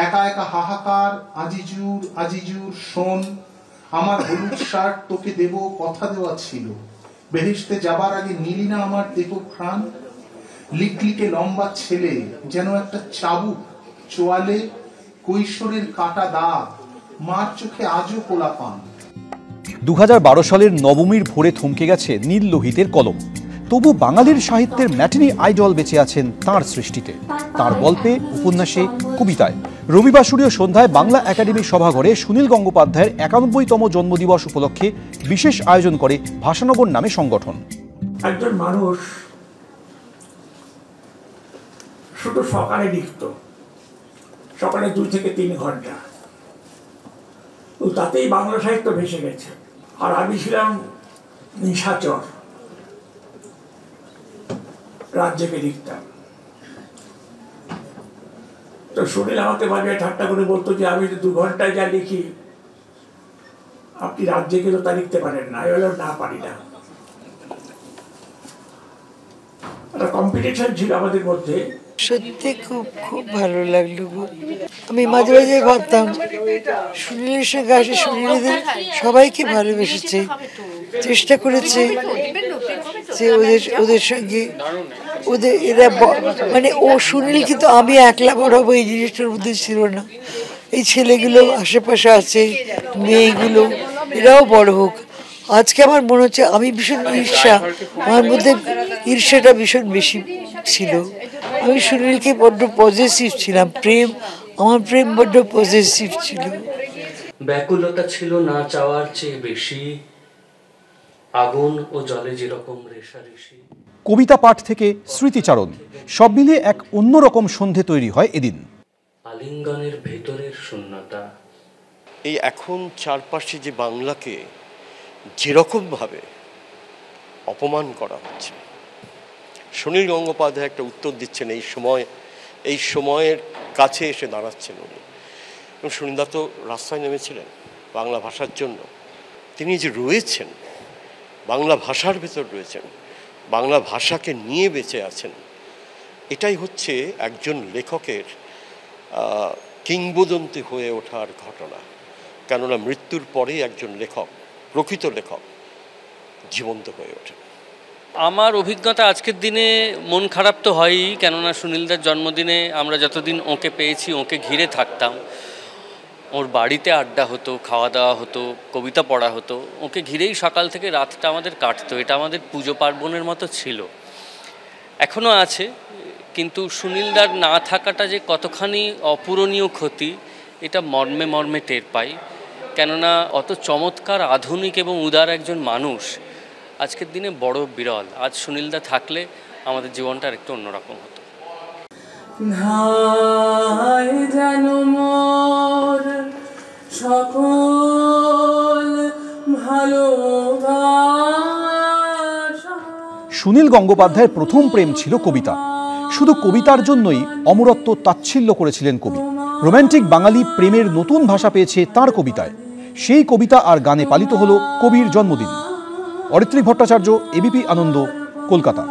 একা একা হাহাকার, আজিজুর আজিজুর শোন, আমার হলুদ শার্ট তোকে দেব, কথা দেওয়া ছিল, বেহেশতে যাবার আগে নিলি না আমার দেহ প্রাণ। লিকলিকে লম্বা ছেলে, যেন একটা চাবুক, চোয়ালে কৈশোরের কাটা দাগ, মার চোখে আজও পোলা পান। 2012 সালের নবমীর ভোরে থমকে গেছে নীল লোহিতের কলম। তবু বাঙালির সাহিত্যের ম্যাটিনি আইডল বেঁচে আছেন তাঁর সৃষ্টিতে, তাঁর গল্পে, উপন্যাসে, কবিতায়। রবিবাসরীয় সন্ধ্যায় বাংলা একাডেমির সভাঘরে সুনীল গঙ্গোপাধ্যায়ের 91তম জন্মদিবস উপলক্ষে বিশেষ আয়োজন করে ভাষানগর নামে সংগঠন। একজন মানুষ শুধু সকালে লিখত, সকালে 2 থেকে 3 ঘন্টা, তো তাতেই বাংলা সাহিত্য ভেসে গেছে। আর আমি ছিলাম নিশাচর, রাত জেগে লিখতাম। তো সুনীল আমাকে মাঝে ঠাট্টা করে বলতো যে আমি 2 ঘন্টায় যা লিখি, আপনি রাত জেগে তো তা লিখতে পারেন না। আমি বললাম না, পারি না। একটা কম্পিটিশন ছিল আমাদের মধ্যে। সত্যি খুব খুব ভালো লাগলো। আমি মাঝে মাঝে ভাবতাম সুনীলের সঙ্গে আসে, সুনীলদের সবাইকে ভালোবেসেছে, চেষ্টা করেছে যে ওদের সঙ্গে এরা মানে ও সুনীল, কিন্তু আমি একলা বড় হবো এই জিনিসটার মধ্যে ছিল না। এই ছেলেগুলো আশেপাশে আছে, মেয়েগুলো, এরাও বড় হোক। আজকে আমার মনে হচ্ছে আমি ভীষণ ঈর্ষা, আমার মধ্যে ঈর্ষাটা ভীষণ বেশি ছিল। আমি সুনীলকে বড্ড পজিটিভ ছিলাম, আমার প্রেম বড্ড পজিটিভ ছিল। ব্যাকুলতা ছিল না চাওয়ার চেয়ে বেশি, আগুন ও জলে যেরকম রেশারেশি। কবিতা পাঠ থেকে স্মৃতিচারণ, সব মিলিয়ে এক অন্যরকম সন্ধে তৈরি হয় এদিন। আলিঙ্গনের ভেতরের শূন্যতা। এই এখন চারপাশে যে বাংলাকে যেরকমভাবে অপমান করা হচ্ছে, সুনীল গঙ্গোপাধ্যায় একটা উত্তর দিচ্ছেন। এই সময়ের কাছে এসে দাঁড়াচ্ছেন উনি। এবং সুনীলদা তো রাস্তায় নেমেছিলেন বাংলা ভাষার জন্য। তিনি যে রয়েছেন, বাংলা ভাষার ভেতর রয়েছেন, বাংলা ভাষাকে নিয়ে বেঁচে আছেন, এটাই হচ্ছে একজন লেখকের কিংবদন্তি হয়ে ওঠার ঘটনা। কেননা মৃত্যুর পরে একজন লেখক, প্রকৃত লেখক, জীবন্ত হয়ে ওঠেন। আমার অভিজ্ঞতা আজকের দিনে মন খারাপ তো হয়ই, কেননা সুনীলদার জন্মদিনে আমরা যতদিন ওকে পেয়েছি ওকে ঘিরে থাকতাম, ওর বাড়িতে আড্ডা হতো, খাওয়া দাওয়া হতো, কবিতা পড়া হতো, ওকে ঘিরেই সকাল থেকে রাতটা আমাদের কাটতো। এটা আমাদের পুজো পার্বণের মতো ছিল, এখনও আছে। কিন্তু সুনীলদার না থাকাটা যে কতখানি অপূরণীয় ক্ষতি, এটা মর্মে মর্মে টের পাই। কেননা অত চমৎকার, আধুনিক এবং উদার একজন মানুষ আজকের দিনে বড় বিরল। আজ সুনীলদা থাকলে আমাদের জীবনটা একটু অন্যরকম হতো। সুনীল গঙ্গোপাধ্যায়ের প্রথম প্রেম ছিল কবিতা। শুধু কবিতার জন্যই অমরত্ব তাচ্ছিল্য করেছিলেন কবি। রোম্যান্টিক বাঙালি প্রেমের নতুন ভাষা পেয়েছে তাঁর কবিতায়। সেই কবিতা আর গানে পালিত হলো কবির জন্মদিন। অরিত্রী ভট্টাচার্য, এবিপি আনন্দ, কলকাতা।